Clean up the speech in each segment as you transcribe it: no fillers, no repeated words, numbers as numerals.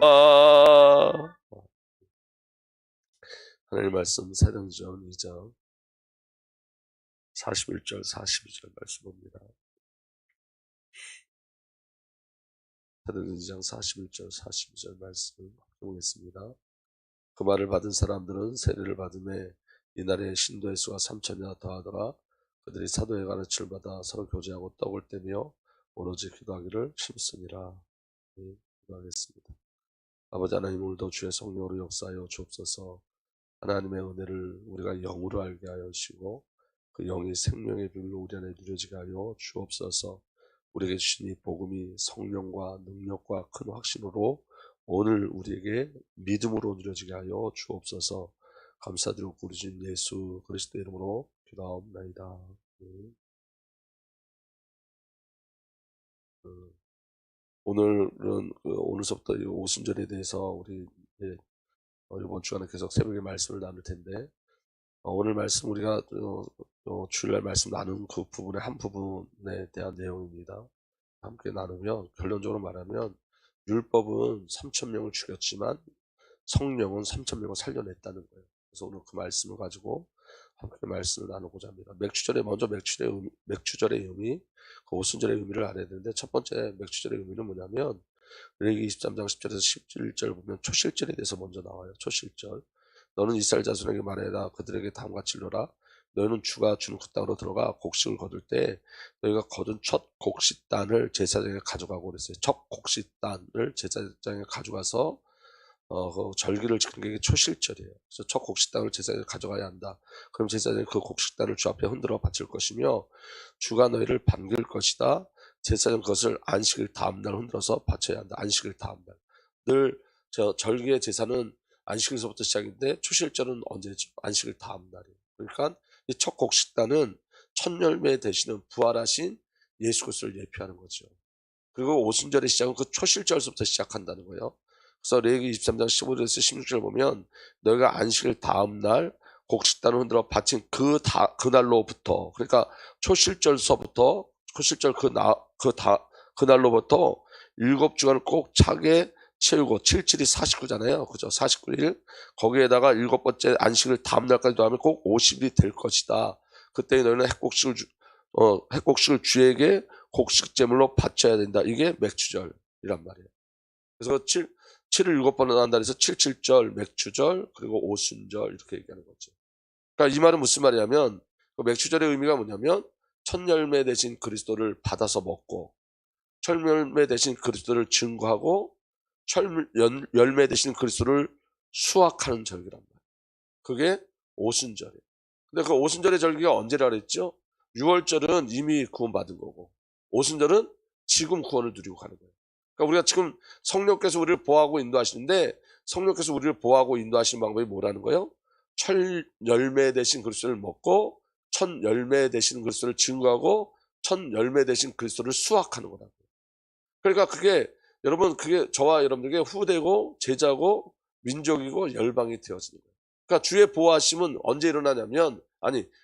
아, 하나님 말씀 사도행전 2장 41절 42절 말씀입니다. 사도행전 2장 41절 42절 말씀을 보겠습니다. 그 말을 받은 사람들은 세례를 받음에 이날에 신도의 수가 3,000이나 더하더라. 그들이 사도의 가르침을 받아 서로 교제하고 떡을 떼며 오로지 기도하기를 힘쓰니라. 기도하겠습니다. 아버지 하나님, 오늘도 주의 성령으로 역사하여 주옵소서. 하나님의 은혜를 우리가 영으로 알게 하여 주시고 그 영이 생명의 비밀로 우리 안에 누려지게 하여 주옵소서. 우리에게 주신 이 복음이 성령과 능력과 큰 확신으로 오늘 우리에게 믿음으로 누려지게 하여 주옵소서. 감사드리고 우리 주님 예수 그리스도 이름으로 기도하옵나이다. 오늘은 오늘서부터 오순절에 대해서 우리 이번 주간에 계속 새벽에 말씀을 나눌 텐데, 오늘 말씀 우리가 주일날 말씀 나눈 그 부분의 한 부분에 대한 내용입니다. 함께 나누면 결론적으로 말하면 율법은 3,000명을 죽였지만 성령은 3,000명을 살려냈다는 거예요. 그래서 오늘 그 말씀을 가지고 함께 말씀을 나누고자 합니다. 먼저 맥주절의 의미, 그 오순절의 의미를 알아야 되는데, 첫 번째 맥주절의 의미는 뭐냐면 레위기 23장 10절에서 11절 보면 초실절에 대해서 먼저 나와요. 초실절. 너는 이스라엘 자손에게 말해라. 그들에게 다음과 같이 이르라. 너희는 주가 주는 그 땅으로 들어가 곡식을 거둘 때 너희가 거둔 첫 곡식단을 제사장에 가져가고 그랬어요. 첫 곡식단을 제사장에 가져가서 그 절기를 지키는 게 초실절이에요. 그래서 첫 곡식단을 제사장에 가져가야 한다. 그럼 제사장이 그 곡식단을 주 앞에 흔들어 바칠 것이며 주가 너희를 반길 것이다. 제사장 그것을 안식일 다음날 흔들어서 바쳐야 한다. 안식일 다음날. 늘 절기의 제사는 안식일서부터 시작인데 초실절은 언제죠? 안식일 다음날이에요. 그러니까 이 첫 곡식단은 첫 열매 되시는 부활하신 예수 그리스도를 예표하는 거죠. 그리고 오순절의 시작은 그 초실절부터 시작한다는 거예요. 그래서 레위기 23장 15절에서 16절 보면 너희가 안식일 다음날 곡식단을 흔들어 바친 그날로부터, 그러니까 초실절서부터 초실절 그날로부터 7주간을 꼭 차게 채우고 7일이 49잖아요. 그죠? 49일. 거기에다가 7번째 안식일 다음날까지도 하면 꼭 50일이 될 것이다. 그때 너희는 핵곡식을 주에게 곡식제물로 바쳐야 된다. 이게 맥주절이란 말이에요. 그래서 7을 7번을 한다 해서 77절, 맥주절, 그리고 오순절 이렇게 얘기하는 거죠. 그러니까 이 말은 무슨 말이냐면, 그 맥주절의 의미가 뭐냐면 첫 열매 대신 그리스도를 받아서 먹고, 첫 열매 대신 그리스도를 증거하고, 첫 열매 대신 그리스도를 수확하는 절기란 말이에요. 그게 오순절이에요. 근데 그 오순절의 절기가 언제라 그랬죠? 6월절은 이미 구원받은 거고, 오순절은 지금 구원을 누리고 가는 거예요. 그러니까 우리가 지금 성령께서 우리를 보호하고 인도하시는데, 성령께서 우리를 보호하고 인도하시는 방법이 뭐라는 거예요? 첫 열매 대신 그리스도를 먹고, 첫 열매 대신 그리스도를 증거하고, 첫 열매 대신 그리스도를 수확하는 거라고요. 그러니까 그게 저와 여러분들에게 후대고 제자고 민족이고 열방이 되어지는 거예요. 그러니까 주의 보호하심은 언제 일어나냐면,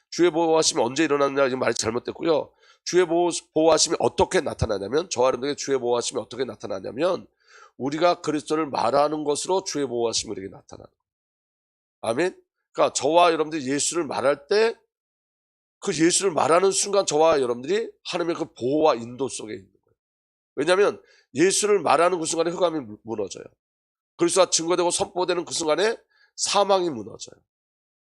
주의 보호하심이 언제 일어나느냐, 이거 말이 잘못됐고요. 주의 보호하심이 어떻게 나타나냐면, 저와 여러분들에게 주의 보호하심이 어떻게 나타나냐면, 우리가 그리스도를 말하는 것으로 주의 보호하심이 우리에게 나타나는 거예요. 아멘. 그러니까 저와 여러분들이 예수를 말할 때, 그 예수를 말하는 순간 저와 여러분들이 하나님의 그 보호와 인도 속에 있는 거예요. 왜냐하면 예수를 말하는 그 순간에 흑암이 무너져요. 그리스도가 증거되고 선포되는 그 순간에 사망이 무너져요.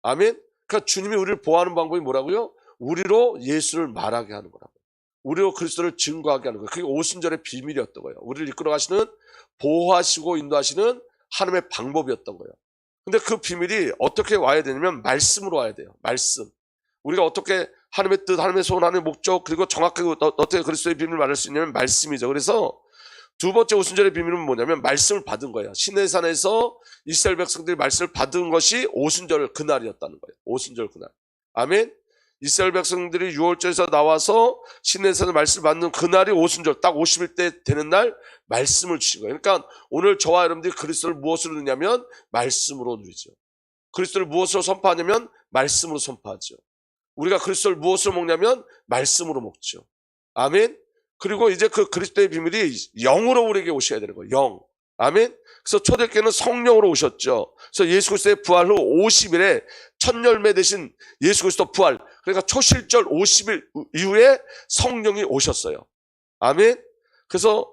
아멘. 그러니까 주님이 우리를 보호하는 방법이 뭐라고요? 우리로 예수를 말하게 하는 거라고요. 우리로 그리스도를 증거하게 하는 거예요. 그게 오순절의 비밀이었던 거예요. 우리를 이끌어 가시는, 보호하시고 인도하시는 하나님의 방법이었던 거예요. 근데 그 비밀이 어떻게 와야 되냐면 말씀으로 와야 돼요. 말씀. 우리가 어떻게 하나님의 뜻, 하나님의 소원, 하나님의 목적, 그리고 정확하게 어떻게 그리스도의 비밀을 말할 수 있냐면 말씀이죠. 그래서 두 번째 오순절의 비밀은 뭐냐면 말씀을 받은 거예요. 시내산에서 이스라엘 백성들이 말씀을 받은 것이 오순절 그날이었다는 거예요. 오순절 그날. 아멘. 이스라엘 백성들이 6월절에서 나와서 시내산의 말씀을 받는 그날이 오순절, 딱 50일 때 되는 날 말씀을 주신 거예요. 그러니까 오늘 저와 여러분들이 그리스도를 무엇으로 누리냐면 말씀으로 누리죠. 그리스도를 무엇으로 선포하냐면 말씀으로 선포하죠. 우리가 그리스도를 무엇으로 먹냐면 말씀으로 먹죠. 아멘. 그리고 이제 그 그리스도의 비밀이 영으로 우리에게 오셔야 되는 거예요. 영. 아멘. 그래서 초대교회는 성령으로 오셨죠. 그래서 예수 그리스도의 부활 후 50일에 첫 열매 되신 예수 그리스도 부활, 그러니까 초실절 50일 이후에 성령이 오셨어요. 아멘. 그래서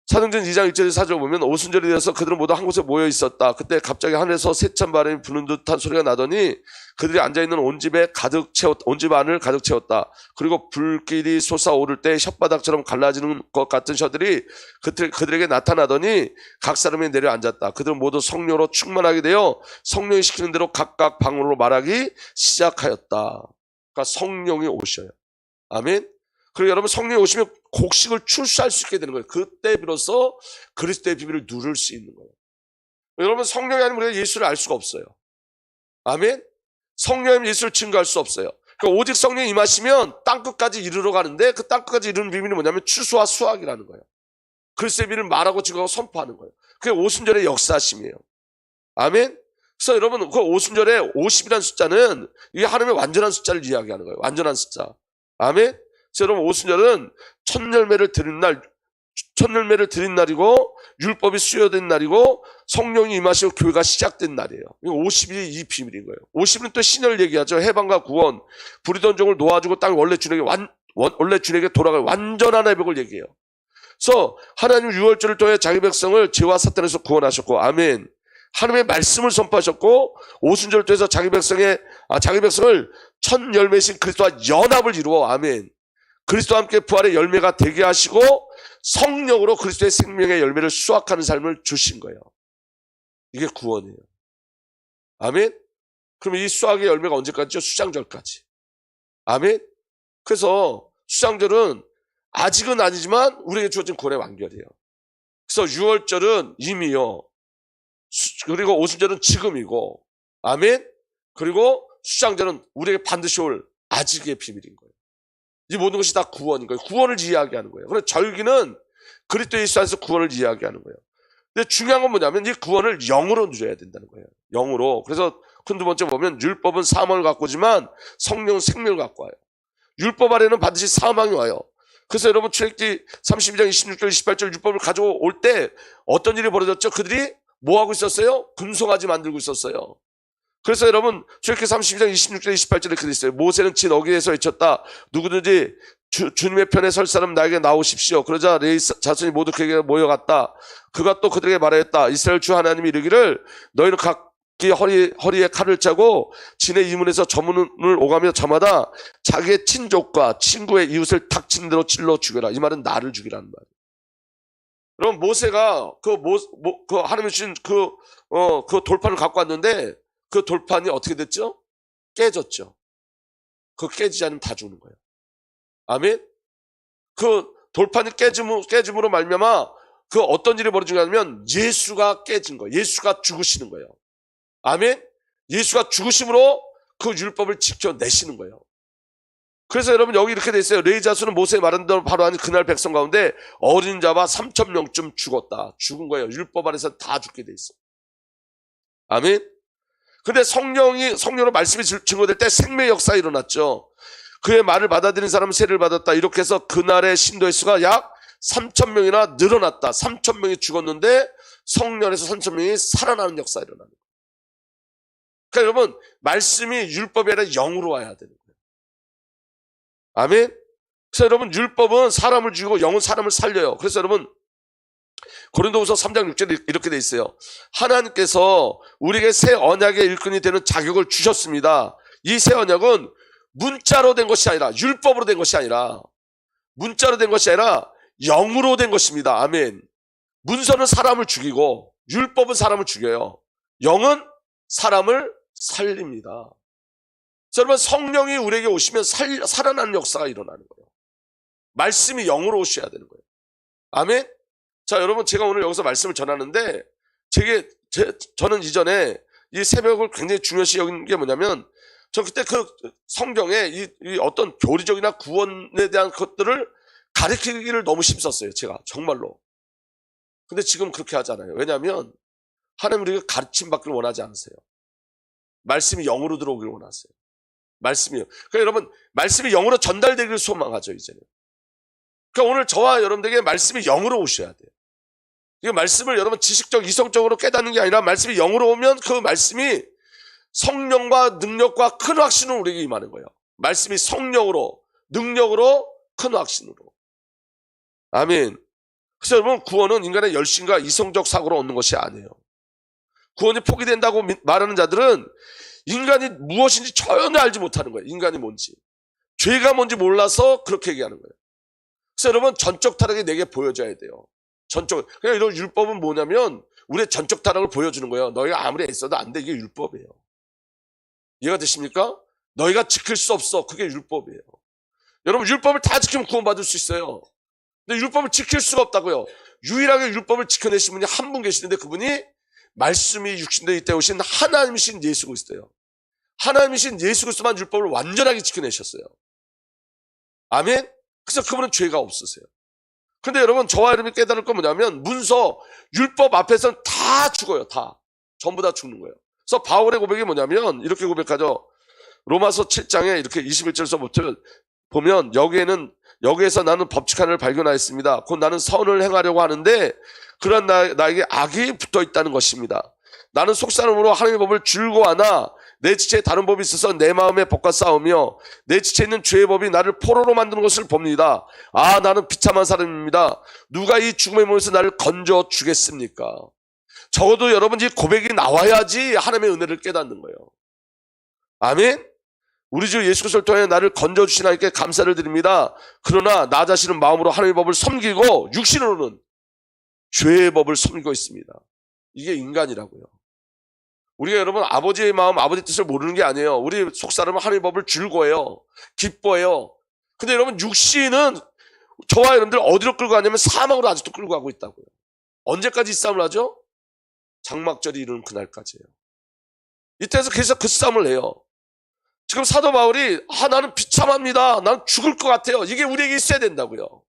사도행전 2장 1절에 4절 보면 오순절이 되어서 그들은 모두 한 곳에 모여 있었다. 그때 갑자기 하늘에서 세찬 바람이 부는 듯한 소리가 나더니 그들이 앉아있는 온 집 안을 가득 채웠다. 그리고 불길이 솟아오를 때 혓바닥처럼 갈라지는 것 같은 셔들이 그들에게 나타나더니 각 사람이 내려 앉았다. 그들은 모두 성령으로 충만하게 되어 성령이 시키는 대로 각각 방언으로 말하기 시작하였다. 그러니까 성령이 오셔요. 아멘. 그리고 여러분 성령이 오시면 곡식을 출수할 수 있게 되는 거예요. 그때 비로소 그리스도의 비밀을 누릴 수 있는 거예요. 여러분 성령이 아니면 우리가 예수를 알 수가 없어요. 아멘. 성령이 아니면 예수를 증거할 수 없어요. 그러니까 오직 성령이 임하시면 땅끝까지 이르러 가는데 그 땅끝까지 이르는 비밀이 뭐냐면 추수와 수확이라는 거예요. 그리스도의 비밀을 말하고 증거하고 선포하는 거예요. 그게 오순절의 역사심이에요. 아멘. 그래서 여러분 그 오순절에 50이라는 숫자는 이게 하나님의 완전한 숫자를 이야기하는 거예요. 완전한 숫자. 아멘. 그래서 여러분 오순절은 첫 열매를 드린 날이고 율법이 수여된 날이고 성령이 임하시고 교회가 시작된 날이에요. 50일이 이 비밀인 거예요. 50일은 또 신을 얘기하죠. 해방과 구원, 부리던 종을 놓아주고 땅 원래 주에게 돌아갈 완전한 회복을 얘기해요. 그래서 하나님 6월절을 통해 자기 백성을 죄와 사탄에서 구원하셨고, 아멘. 하나님의 말씀을 선포하셨고 오순절을 통해서 자기 백성을 첫 열매신 그리스도와 연합을 이루어, 아멘. 그리스도와 함께 부활의 열매가 되게 하시고 성령으로 그리스도의 생명의 열매를 수확하는 삶을 주신 거예요. 이게 구원이에요. 아멘. 그럼 이 수확의 열매가 언제까지죠? 수장절까지. 아멘. 그래서 수장절은 아직은 아니지만 우리에게 주어진 구원의 완결이에요. 그래서 6월절은 이미요. 그리고 오순절은 지금이고, 아멘. 그리고 수장절은 우리에게 반드시 올 아직의 비밀인 거예요. 이 모든 것이 다 구원인 거예요. 구원을 이야기하는 거예요. 그래서 절기는 그리스도 예수 안에서 구원을 이야기하는 거예요. 근데 중요한 건 뭐냐면 이 구원을 영으로 누려야 된다는 거예요. 영으로. 그래서 큰 두 번째 보면 율법은 사망을 갖고 오지만 성령은 생명을 갖고 와요. 율법 아래는 반드시 사망이 와요. 그래서 여러분 출애굽기 32장 26절 28절 율법을 가져올 때 어떤 일이 벌어졌죠? 그들이 뭐 하고 있었어요? 금송아지 만들고 있었어요. 그래서 여러분 출애굽기 32장 26절 28절에 그렇게 있어요. 모세는 진 어귀에서 외쳤다. 누구든지 주님의 편에 설 사람 나에게 나오십시오. 그러자 레위 자손이 모두 그에게 모여갔다. 그가 또 그들에게 말하였다. 이스라엘 주 하나님이 이르기를 너희는 각기 허리에 칼을 차고 진의 이문에서 저문을 오가며 저마다 자기의 친족과 친구의 이웃을 닥치는 대로 찔러 죽여라. 이 말은 나를 죽이라는 말이에요. 그럼 모세가 그 하나님이 주신 그 돌판을 갖고 왔는데 그 돌판이 어떻게 됐죠? 깨졌죠. 그 깨지지 않으면 다 죽는 거예요. 아멘. 그 돌판이 깨짐으로 말미암아 그 어떤 일이 벌어지냐면 예수가 깨진 거예요. 예수가 죽으시는 거예요. 아멘. 예수가 죽으심으로 그 율법을 지켜내시는 거예요. 그래서 여러분 여기 이렇게 돼 있어요. 레위 자손은 모세의 말한 대로 바로 하니 그날 백성 가운데 어린 자와 3,000명쯤 죽었다. 죽은 거예요. 율법 안에서 다 죽게 돼 있어요. 아멘. 근데 성령으로 말씀이 증거될 때 생명의 역사가 일어났죠. 그의 말을 받아들인 사람은 세례를 받았다. 이렇게 해서 그날의 신도의 수가 약 3,000명이나 늘어났다. 3,000명이 죽었는데 성령 안에서 3,000명이 살아나는 역사가 일어나는 거예요. 그러니까 여러분 말씀이 율법이 아니라 영으로 와야 되는 거예요. 아멘. 그래서 여러분 율법은 사람을 죽이고 영은 사람을 살려요. 그래서 여러분 고린도후서 3장 6절에 이렇게 돼 있어요. 하나님께서 우리에게 새 언약의 일꾼이 되는 자격을 주셨습니다. 이 새 언약은 문자로 된 것이 아니라 율법으로 된 것이 아니라 문자로 된 것이 아니라 영으로 된 것입니다. 아멘. 문서는 사람을 죽이고 율법은 사람을 죽여요. 영은 사람을 살립니다. 여러분 성령이 우리에게 오시면 살아나는 역사가 일어나는 거예요. 말씀이 영으로 오셔야 되는 거예요. 아멘. 자, 여러분 제가 오늘 여기서 말씀을 전하는데 저는 이전에 이 새벽을 굉장히 중요시 여긴 게 뭐냐면 저 그때 그 성경에 이 어떤 교리적이나 구원에 대한 것들을 가르치기를 너무 힘썼어요. 제가 정말로. 근데 지금 그렇게 하잖아요. 왜냐하면 하나님 우리가 가르침 받기를 원하지 않으세요. 말씀이 영으로 들어오기를 원하세요. 말씀이요. 그러니까 여러분 말씀이 영으로 전달되기를 소망하죠. 이제는. 그러니까 오늘 저와 여러분들에게 말씀이 영으로 오셔야 돼요. 이 말씀을 여러분 지식적, 이성적으로 깨닫는 게 아니라 말씀이 영으로 오면 그 말씀이 성령과 능력과 큰 확신으로 우리에게 임하는 거예요. 말씀이 성령으로, 능력으로, 큰 확신으로. 아멘. 그래서 여러분, 구원은 인간의 열심과 이성적 사고로 얻는 것이 아니에요. 구원이 포기된다고 말하는 자들은 인간이 무엇인지 전혀 알지 못하는 거예요. 인간이 뭔지. 죄가 뭔지 몰라서 그렇게 얘기하는 거예요. 그래서 여러분, 전적 타락이 내게 보여져야 돼요. 전적. 그냥 이런 율법은 뭐냐면 우리의 전적 타락을 보여주는 거예요. 너희가 아무리 애써도 안 돼. 이게 율법이에요. 이해가 되십니까? 너희가 지킬 수 없어. 그게 율법이에요. 여러분, 율법을 다 지키면 구원받을 수 있어요. 근데 율법을 지킬 수가 없다고요. 유일하게 율법을 지켜내신 분이 한 분 계시는데 그분이 말씀이 육신되어 있다 오신 하나님이신 예수 그리스도예요. 하나님이신 예수 그리스도만 율법을 완전하게 지켜내셨어요. 아멘? 그래서 그분은 죄가 없으세요. 근데 여러분, 저와 여러분이 깨달을 건 뭐냐면 문서, 율법 앞에서는 다 죽어요. 다. 전부 다 죽는 거예요. 그래서 바울의 고백이 뭐냐면 이렇게 고백하죠. 로마서 7장에 이렇게 21절서부터 보면 여기에서 나는 법칙 하나를 발견하였습니다. 곧 나는 선을 행하려고 하는데 그런 나에게 악이 붙어 있다는 것입니다. 나는 속사람으로 하나님의 법을 즐거워하나 내 지체에 다른 법이 있어서 내 마음의 법과 싸우며 내 지체에 있는 죄의 법이 나를 포로로 만드는 것을 봅니다. 아, 나는 비참한 사람입니다. 누가 이 죽음의 몸에서 나를 건져 주겠습니까? 적어도 여러분 이 고백이 나와야지 하나님의 은혜를 깨닫는 거예요. 아멘? 우리 주 예수 그리스도를 통해 나를 건져주신 하나님께 감사를 드립니다. 그러나 나 자신은 마음으로 하나님의 법을 섬기고 육신으로는 죄의 법을 섬기고 있습니다. 이게 인간이라고요. 우리가 여러분 아버지의 마음, 아버지의 뜻을 모르는 게 아니에요. 우리 속사람은 하나님의 법을 즐거워해요. 기뻐해요. 근데 여러분 육신은 저와 여러분들 어디로 끌고 가냐면 사망으로 아직도 끌고 가고 있다고요. 언제까지 이 싸움을 하죠? 장막절이 이르는 그날까지예요. 이때에서 계속 그 싸움을 해요. 지금 사도 바울이 나는 비참합니다. 난 죽을 것 같아요. 이게 우리에게 있어야 된다고요.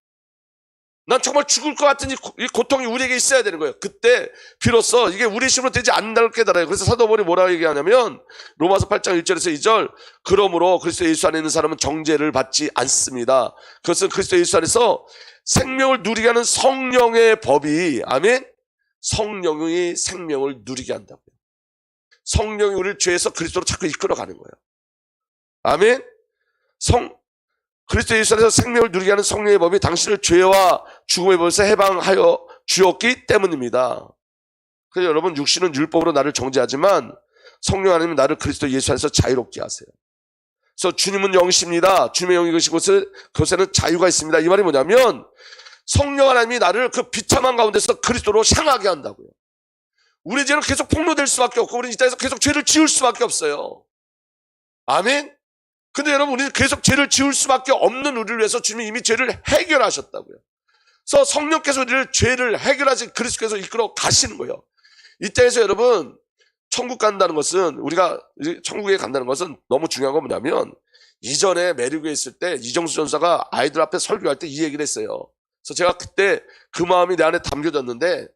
난 정말 죽을 것 같은 이 고통이 우리에게 있어야 되는 거예요. 그때 비로소 이게 우리 힘으로 되지 않는다는 걸 깨달아요. 그래서 사도 바울이 뭐라고 얘기하냐면 로마서 8장 1절에서 2절 그러므로 그리스도 예수 안에 있는 사람은 정죄를 받지 않습니다. 그것은 그리스도 예수 안에서 생명을 누리게 하는 성령의 법이 아멘? 성령이 생명을 누리게 한다고요. 성령이 우리를 죄에서 그리스도로 자꾸 이끌어가는 거예요. 아멘? 그리스도 예수 안에서 생명을 누리게 하는 성령의 법이 당신을 죄와 죽음의 법에서 해방하여 주었기 때문입니다. 그래서 여러분 육신은 율법으로 나를 정죄하지만 성령 하나님은 나를 그리스도 예수 안에서 자유롭게 하세요. 그래서 주님은 영이십니다. 주님의 영이 계신 곳에는 자유가 있습니다. 이 말이 뭐냐면 성령 하나님이 나를 그 비참한 가운데서 그리스도로 향하게 한다고요. 우리 죄는 계속 폭로될 수밖에 없고 우리는 이 땅에서 계속 죄를 지을 수밖에 없어요. 아멘? 근데 여러분 우리는 계속 죄를 지을 수밖에 없는 우리를 위해서 주님이 이미 죄를 해결하셨다고요. 그래서 성령께서 우리를 죄를 해결하신 그리스도께서 이끌어 가시는 거예요. 이때에서 여러분 천국 간다는 것은 우리가 천국에 간다는 것은 너무 중요한 건 뭐냐면 이전에 메리고에 있을 때 이정수 전사가 아이들 앞에 설교할 때 이 얘기를 했어요. 그래서 제가 그때 그 마음이 내 안에 담겨졌는데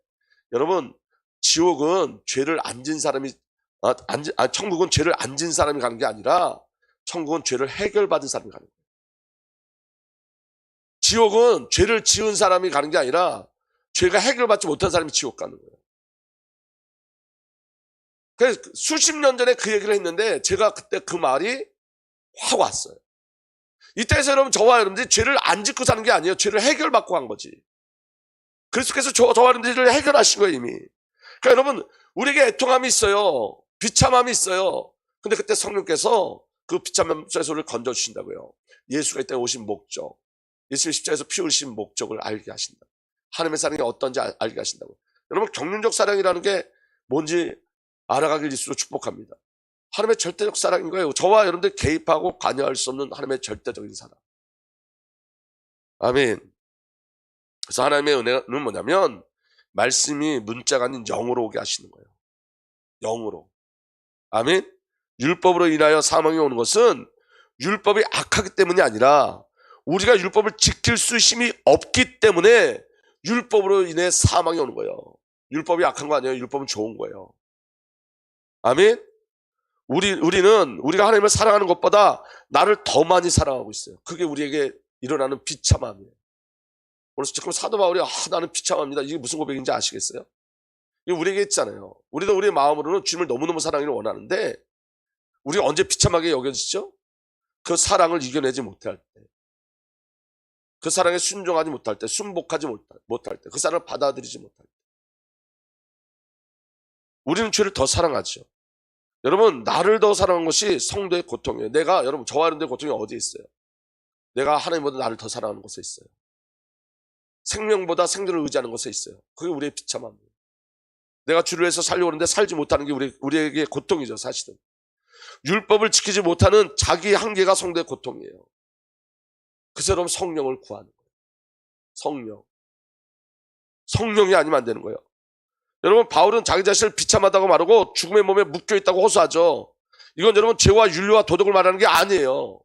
여러분 지옥은 죄를 안 진 사람이 천국은 죄를 안 진 사람이 가는 게 아니라 천국은 죄를 해결받은 사람이 가는 거예요. 지옥은 죄를 지은 사람이 가는 게 아니라 죄가 해결받지 못한 사람이 지옥 가는 거예요. 그래서 수십 년 전에 그 얘기를 했는데 제가 그때 그 말이 확 왔어요. 이때에서 여러분 저와 여러분들이 죄를 안 짓고 사는 게 아니에요. 죄를 해결받고 간 거지. 그리스도께서 저와 여러분들을 해결하신 거예요 이미. 그러니까 여러분 우리에게 애통함이 있어요. 비참함이 있어요. 근데 그때 성령께서 그 비참함 속에서 우리를 건져주신다고요. 예수가 이때 오신 목적, 예수의 십자가에서 피 흘리신 목적을 알게 하신다. 하나님의 사랑이 어떤지 알게 하신다고요. 여러분 경륜적 사랑이라는 게 뭔지 알아가길 예수로 축복합니다. 하나님의 절대적 사랑인 거예요. 저와 여러분들 개입하고 관여할 수 없는 하나님의 절대적인 사랑. 아멘. 그래서 하나님의 은혜는 뭐냐면 말씀이 문자가 아닌 영으로 오게 하시는 거예요. 영으로. 아멘. 율법으로 인하여 사망이 오는 것은 율법이 악하기 때문이 아니라 우리가 율법을 지킬 수심이 없기 때문에 율법으로 인해 사망이 오는 거예요. 율법이 악한 거 아니에요. 율법은 좋은 거예요. 아멘. 우리가 하나님을 사랑하는 것보다 나를 더 많이 사랑하고 있어요. 그게 우리에게 일어나는 비참함이에요. 오늘 지금 사도 바울이 나는 비참합니다. 이게 무슨 고백인지 아시겠어요? 이게 우리에게 있잖아요. 우리도 우리의 마음으로는 주님을 너무너무 사랑하기를 원하는데 우리가 언제 비참하게 여겨지죠? 그 사랑을 이겨내지 못할 때, 그 사랑에 순종하지 못할 때, 순복하지 못할 때, 그 사랑을 받아들이지 못할 때 우리는 죄를 더 사랑하죠. 여러분, 나를 더 사랑한 것이 성도의 고통이에요. 여러분, 저와 여러분들의 고통이 어디에 있어요? 내가 하나님보다 나를 더 사랑하는 곳에 있어요. 생명보다 생존을 의지하는 곳에 있어요. 그게 우리의 비참함이에요. 내가 주를 위해서 살려고 하는데 살지 못하는 게 우리에게 고통이죠, 사실은. 율법을 지키지 못하는 자기 한계가 성도의 고통이에요. 그래서 여러분, 성령을 구하는 거예요. 성령이 아니면 안 되는 거예요. 여러분, 바울은 자기 자신을 비참하다고 말하고 죽음의 몸에 묶여있다고 호소하죠. 이건 여러분, 죄와 윤리와 도덕을 말하는 게 아니에요.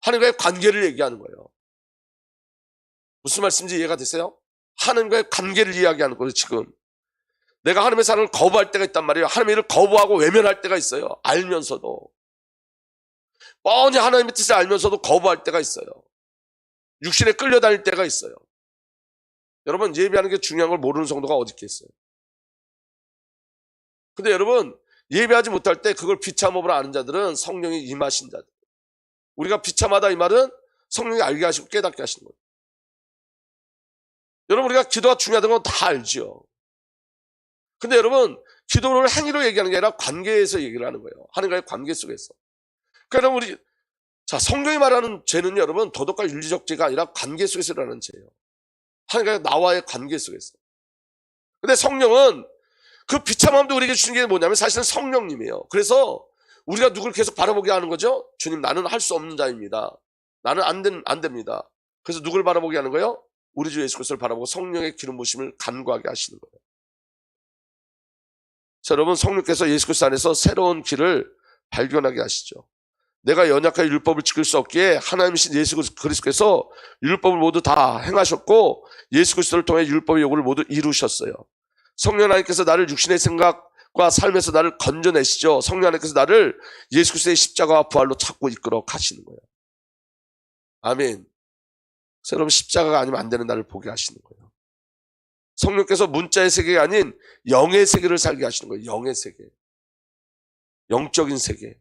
하나님과의 관계를 얘기하는 거예요. 무슨 말씀인지 이해가 되세요? 하나님과의 관계를 이야기하는 거예요, 지금. 내가 하나님의 사랑을 거부할 때가 있단 말이에요. 하나님의 일을 거부하고 외면할 때가 있어요. 알면서도. 뻔히 하나님의 뜻을 알면서도 거부할 때가 있어요. 육신에 끌려다닐 때가 있어요. 여러분, 예배하는 게 중요한 걸 모르는 성도가 어디 있겠어요? 근데 여러분, 예배하지 못할 때 그걸 비참함으로 아는 자들은 성령이 임하신 자들. 우리가 비참하다 이 말은 성령이 알게 하시고 깨닫게 하시는 거예요. 여러분, 우리가 기도가 중요하다는 건 다 알죠. 근데 여러분, 기도를 행위로 얘기하는 게 아니라 관계에서 얘기를 하는 거예요. 하나님과의 관계 속에서. 그러니까 성경이 말하는 죄는 여러분, 도덕과 윤리적 죄가 아니라 관계 속에서 일어나는 죄예요. 하나님과 나와의 관계 속에서. 근데 성령은 그 비참함도 우리에게 주신 게 뭐냐면 사실은 성령님이에요. 그래서 우리가 누굴 계속 바라보게 하는 거죠? 주님, 나는 할 수 없는 자입니다. 나는 안 됩니다. 그래서 누굴 바라보게 하는 거예요? 우리 주 예수 그리스도를 바라보고 성령의 기름 부으심을 간구하게 하시는 거예요. 자, 여러분, 성령께서 예수 그리스도 안에서 새로운 길을 발견하게 하시죠. 내가 연약하게 율법을 지킬 수 없기에 하나님이신 예수 그리스도께서 율법을 모두 다 행하셨고 예수 그리스도를 통해 율법의 요구를 모두 이루셨어요. 성령 하나님께서 나를 육신의 생각과 삶에서 나를 건져내시죠. 성령 하나님께서 나를 예수 그리스도의 십자가와 부활로 찾고 이끌어 가시는 거예요. 아멘. 그래서 여러분, 십자가가 아니면 안 되는 나를 보게 하시는 거예요. 성령께서 문자의 세계가 아닌 영의 세계를 살게 하시는 거예요. 영의 세계. 영적인 세계.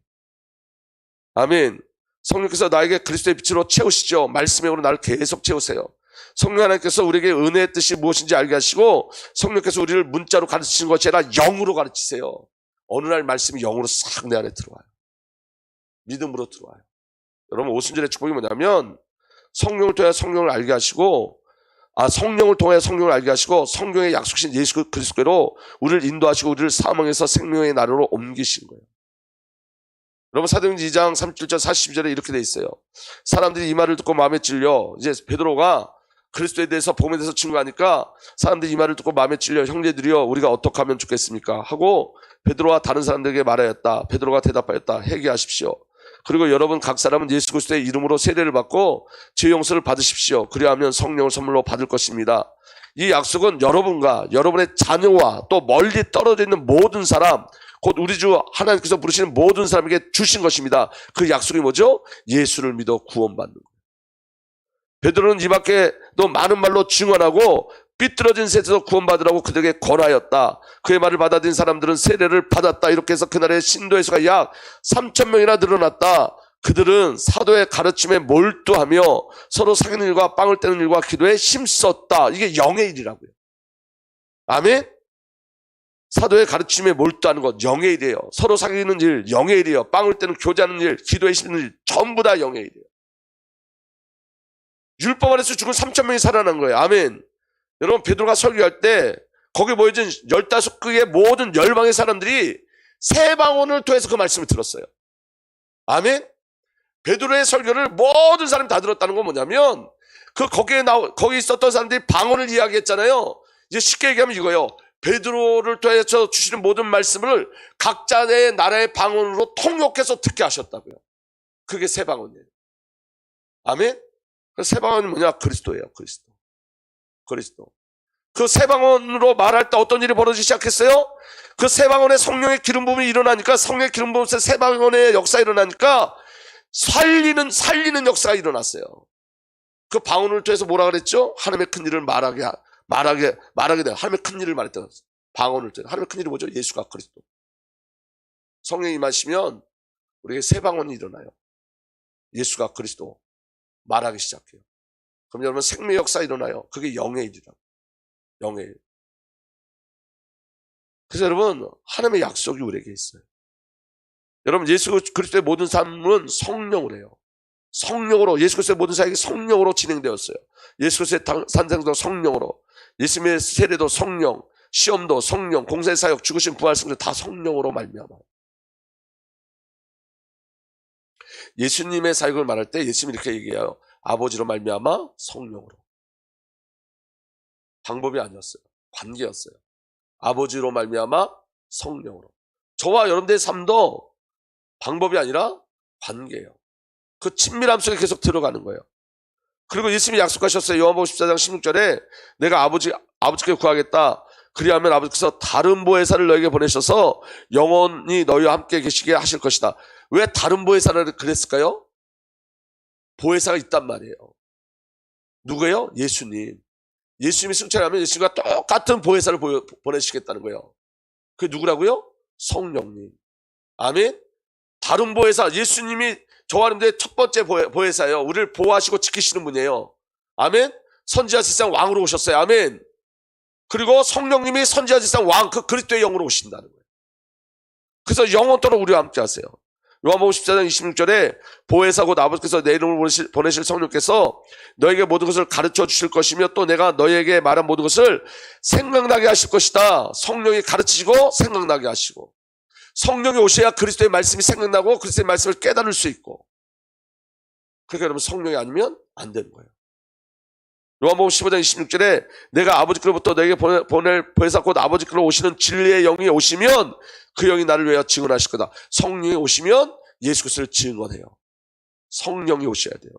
아멘. 성령께서 나에게 그리스도의 빛으로 채우시죠. 말씀의 영으로 나를 계속 채우세요. 성령 하나님께서 우리에게 은혜의 뜻이 무엇인지 알게 하시고 성령께서 우리를 문자로 가르치는 것이 아니라 영으로 가르치세요. 어느 날 말씀이 영으로 싹 내 안에 들어와요. 믿음으로 들어와요. 여러분, 오순절의 축복이 뭐냐면 성령을 통해 성령을 알게 하시고 성령을 통해 성령을 알게 하시고 성령의 약속신 예수 그리스도로 우리를 인도하시고 우리를 사망에서 생명의 나라로 옮기신 거예요. 여러분, 사도행전 2장 37절 42절에 이렇게 돼 있어요. 사람들이 이 말을 듣고 마음에 찔려, 이제 베드로가 그리스도에 대해서 복음에 대해서 증거하니까 사람들이 이 말을 듣고 마음에 찔려 형제들이여 우리가 어떻게 하면 좋겠습니까? 하고 베드로와 다른 사람들에게 말하였다. 베드로가 대답하였다. 회개하십시오. 그리고 여러분 각 사람은 예수 그리스도의 이름으로 세례를 받고 죄 용서를 받으십시오. 그리하면 성령을 선물로 받을 것입니다. 이 약속은 여러분과 여러분의 자녀와 또 멀리 떨어져 있는 모든 사람, 곧 우리 주 하나님께서 부르시는 모든 사람에게 주신 것입니다. 그 약속이 뭐죠? 예수를 믿어 구원받는 거예요. 베드로는 이 밖에도 많은 말로 증언하고 삐뚤어진 세대에서 구원받으라고 그들에게 권하였다. 그의 말을 받아들인 사람들은 세례를 받았다. 이렇게 해서 그날의 신도의 수가 약 3,000명이나 늘어났다. 그들은 사도의 가르침에 몰두하며 서로 사귀는 일과 빵을 떼는 일과 기도에 힘썼다. 이게 영의 일이라고요. 아멘? 사도의 가르침에 몰두하는 것 영의 일이에요. 서로 사귀는 일 영의 일이에요. 빵을 떼는 교제하는 일, 기도에 힘쓰는 일 전부 다 영의 일이에요. 율법 안에서 죽은 3,000명이 살아난 거예요. 아멘. 여러분, 베드로가 설교할 때 거기 모여진 15개의 모든 열방의 사람들이 세 방언을 통해서 그 말씀을 들었어요. 아멘. 베드로의 설교를 모든 사람이 다 들었다는 건 뭐냐면 거기 있었던 사람들이 방언을 이야기했잖아요. 이제 쉽게 얘기하면 이거예요. 베드로를 통해서 주시는 모든 말씀을 각자의 나라의 방언으로 통역해서 듣게 하셨다고요. 그게 세 방언이에요. 아멘. 그 세 방언이 뭐냐? 그리스도예요. 그리스도. 그 세 방언으로 말할 때 어떤 일이 벌어지기 시작했어요? 그 세 방언의 성령의 기름 부음이 일어나니까 성령의 기름 부음에서 세 방언의 역사가 일어나니까 살리는 역사가 일어났어요. 그 방언을 통해서 뭐라 그랬죠? 하나님의 큰 일을 말하게 돼. 하나님의 큰 일을 말했다. 방언을 통해. 하나님의 큰 일이 뭐죠? 예수가 그리스도. 성령이 임하시면 우리에게 새 방언이 일어나요. 예수가 그리스도 말하기 시작해요. 그럼 여러분 생명 역사 일어나요. 그게 영의 일이라고. 영의 일. 그래서 여러분 하나님의 약속이 우리에게 있어요. 여러분 예수 그리스도의 모든 삶은 성령으로 해요. 성령으로 예수 그리스도의 모든 사역이 성령으로 진행되었어요. 예수 그리스도의 산생도 성령으로, 예수님의 세례도 성령, 시험도 성령, 공생의 사역, 죽으신 부활 승리 다 성령으로 말미암아. 예수님의 사역을 말할 때 예수님이 이렇게 얘기해요. 아버지로 말미암아 성령으로. 방법이 아니었어요. 관계였어요. 아버지로 말미암아 성령으로. 저와 여러분들의 삶도 방법이 아니라 관계예요. 그 친밀함 속에 계속 들어가는 거예요. 그리고 예수님이 약속하셨어요. 요한복음 14장 16절에 내가 아버지께 구하겠다. 그리하면 아버지께서 다른 보혜사를 너에게 보내셔서 영원히 너희와 함께 계시게 하실 것이다. 왜 다른 보혜사를 그랬을까요? 보혜사가 있단 말이에요. 누구예요? 예수님. 예수님이 승천하면 예수님과 똑같은 보혜사를 보내시겠다는 거예요. 그게 누구라고요? 성령님. 아멘. 다른 보혜사, 예수님이 저와 여러분들의 첫 번째 보혜사예요. 우리를 보호하시고 지키시는 분이에요. 아멘. 선지자 세상 왕으로 오셨어요. 아멘. 그리고 성령님이 선지자 세상 왕, 그 그리스도의 영으로 오신다는 거예요. 그래서 영원토록 우리와 함께 하세요. 요한복음 14장 26절에 보혜사 곧 아버지께서 내 이름을 보내실 성령께서 너에게 모든 것을 가르쳐 주실 것이며 또 내가 너에게 말한 모든 것을 생각나게 하실 것이다. 성령이 가르치시고 생각나게 하시고, 성령이 오셔야 그리스도의 말씀이 생각나고 그리스도의 말씀을 깨달을 수 있고, 그러니까 여러분 성령이 아니면 안 되는 거예요. 요한복음 15장 26절에 내가 아버지께로부터 너에게 보낼 보혜사 곧 아버지께로 오시는 진리의 영이 오시면 그 영이 나를 위하여 증언하실 거다. 성령이 오시면 예수 그리스도를 증언해요. 성령이 오셔야 돼요.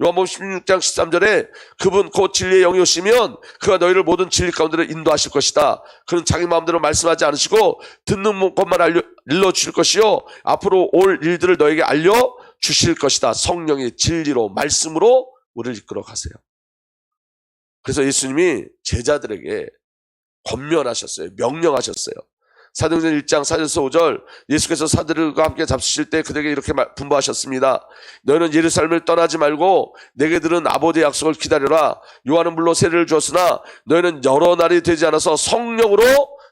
요한복음 16장 13절에 그분 곧 진리의 영이 오시면 그가 너희를 모든 진리 가운데로 인도하실 것이다. 그는 자기 마음대로 말씀하지 않으시고 듣는 것만 일러주실 것이요 앞으로 올 일들을 너에게 알려주실 것이다. 성령이 진리로 말씀으로 우리를 이끌어 가세요. 그래서 예수님이 제자들에게 권면하셨어요. 명령하셨어요. 사도행전 1장 4절에서 5절, 예수께서 사도들과 함께 잡수실 때 그들에게 이렇게 분부하셨습니다. 너희는 예루살렘을 떠나지 말고 내게 들은 아버지의 약속을 기다려라. 요한은 물론 세례를 주었으나 너희는 여러 날이 되지 않아서 성령으로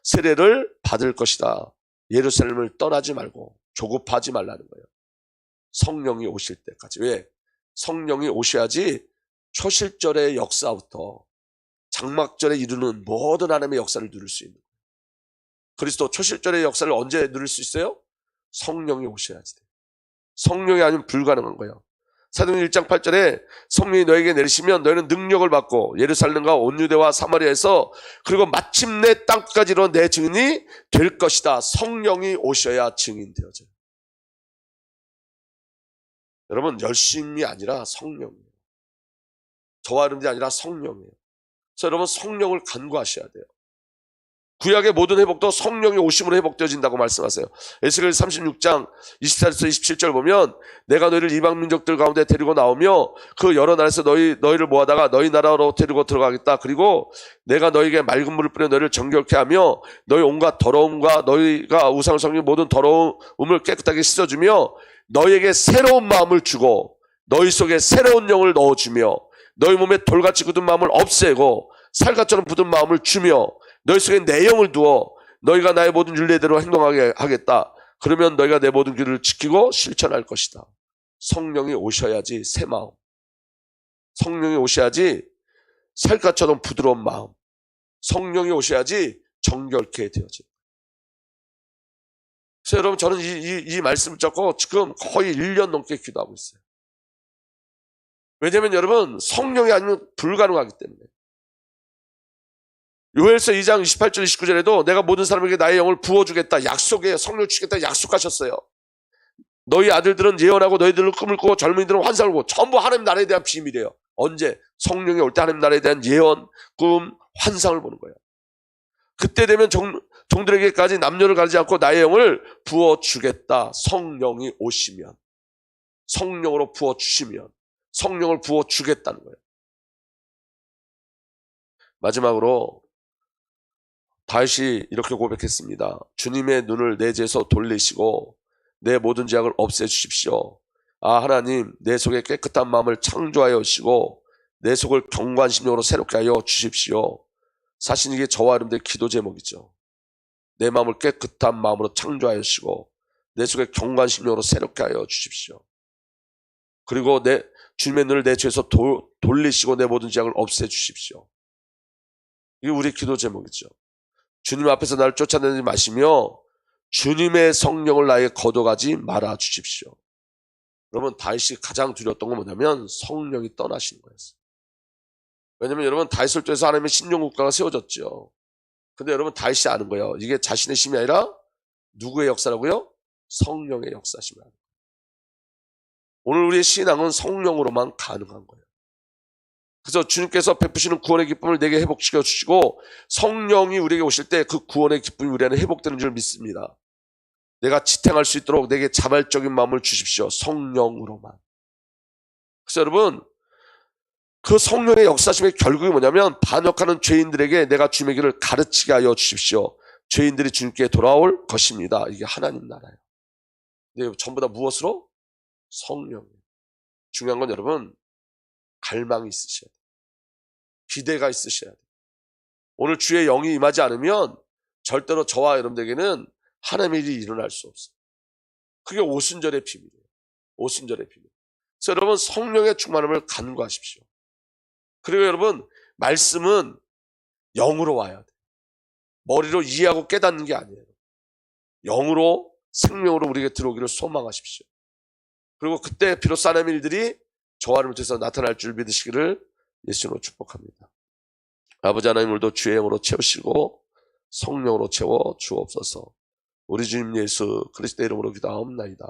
세례를 받을 것이다. 예루살렘을 떠나지 말고 조급하지 말라는 거예요. 성령이 오실 때까지. 왜? 성령이 오셔야지 초실절의 역사부터 장막절에 이루는 모든 하나님의 역사를 누릴 수 있는 거예요. 그리스도 초실절의 역사를 언제 누릴 수 있어요? 성령이 오셔야지 돼요. 성령이 아니면 불가능한 거예요. 사도행전 1장 8절에 성령이 너에게 내리시면 너희는 능력을 받고 예루살렘과 온 유대와 사마리아에서 그리고 마침내 땅까지 이르러 내 증인이 될 것이다. 성령이 오셔야 증인 되어져요. 여러분 열심이 아니라 성령이에요. 저와 여러분들이 아니라 성령이에요. 그래서 여러분 성령을 간구하셔야 돼요. 구약의 모든 회복도 성령이 오심으로 회복되어진다고 말씀하세요. 에스겔 36장 24절에서 27절 보면 내가 너희를 이방 민족들 가운데 데리고 나오며 그 여러 나라에서 너희를 모아다가 너희 나라로 데리고 들어가겠다. 그리고 내가 너희에게 맑은 물을 뿌려 너희를 정결케 하며 너희 온갖 더러움과 너희가 우상을 섬기는 모든 더러움을 깨끗하게 씻어주며 너희에게 새로운 마음을 주고 너희 속에 새로운 영을 넣어주며 너희 몸에 돌같이 굳은 마음을 없애고 살갗처럼 굳은 마음을 주며 너희 속에 내 영을 두어 너희가 나의 모든 율례대로 행동하게 하겠다. 그러면 너희가 내 모든 규를 지키고 실천할 것이다. 성령이 오셔야지 새 마음, 성령이 오셔야지 살갗처럼 부드러운 마음, 성령이 오셔야지 정결케 되어집니다. 그래서 여러분 저는 이 말씀을 듣고 지금 거의 1년 넘게 기도하고 있어요. 왜냐하면 여러분 성령이 아니면 불가능하기 때문에. 요엘서 2장 28절 29절에도 내가 모든 사람에게 나의 영을 부어주겠다. 약속이에요. 성령을 주겠다 약속하셨어요. 너희 아들들은 예언하고 너희들은 꿈을 꾸고 젊은이들은 환상을 보고 전부 하나님 나라에 대한 비밀이에요. 언제? 성령이 올 때 하나님 나라에 대한 예언, 꿈, 환상을 보는 거예요. 그때 되면 종들에게까지 남녀를 가리지 않고 나의 영을 부어주겠다. 성령이 오시면, 성령으로 부어주시면, 성령을 부어주겠다는 거예요. 마지막으로 다윗이 이렇게 고백했습니다. 주님의 눈을 내 죄에서 돌리시고 내 모든 죄악을 없애주십시오. 아 하나님, 내 속에 깨끗한 마음을 창조하여 주시고 내 속을 경고한 심령으로 새롭게 하여 주십시오. 사실 이게 저와 여러분들의 기도 제목이죠. 내 마음을 깨끗한 마음으로 창조하여 주시고 내 속에 경고한 심령으로 새롭게 하여 주십시오. 그리고 주님의 눈을 내 죄에서 돌리시고 내 모든 죄악을 없애주십시오. 이게 우리 기도 제목이죠. 주님 앞에서 나를 쫓아내지 마시며 주님의 성령을 나에게 거둬가지 말아 주십시오. 여러분 다윗이 가장 두려웠던 건 뭐냐면 성령이 떠나시는 거였어요. 왜냐면 여러분 다윗을 통해서 하나님의 신령국가가 세워졌죠. 근데 여러분 다윗이 아는 거예요. 이게 자신의 힘이 아니라 누구의 역사라고요? 성령의 역사십니다. 오늘 우리의 신앙은 성령으로만 가능한 거예요. 그래서 주님께서 베푸시는 구원의 기쁨을 내게 회복시켜 주시고 성령이 우리에게 오실 때 그 구원의 기쁨이 우리 안에 회복되는 줄 믿습니다. 내가 지탱할 수 있도록 내게 자발적인 마음을 주십시오. 성령으로만. 그래서 여러분 그 성령의 역사심의 결국이 뭐냐면 반역하는 죄인들에게 내가 주님의 길을 가르치게 하여 주십시오. 죄인들이 주님께 돌아올 것입니다. 이게 하나님 나라예요. 근데 전부 다 무엇으로? 성령이에요. 중요한 건 여러분 갈망이 있으셔야 돼요. 기대가 있으셔야 돼요. 오늘 주의 영이 임하지 않으면 절대로 저와 여러분들에게는 하나님의 일이 일어날 수 없어요. 그게 오순절의 비밀이에요. 오순절의 비밀. 그래서 여러분 성령의 충만함을 간구하십시오. 그리고 여러분 말씀은 영으로 와야 돼요. 머리로 이해하고 깨닫는 게 아니에요. 영으로 생명으로 우리에게 들어오기를 소망하십시오. 그리고 그때 비로소 하나님의 일들이 저와 여러분을 통해서 나타날 줄 믿으시기를 예수님으로 축복합니다. 아버지 하나님, 오늘도 주의 영으로 채우시고 성령으로 채워 주옵소서. 우리 주님 예수 그리스도의 이름으로 기도하옵나이다.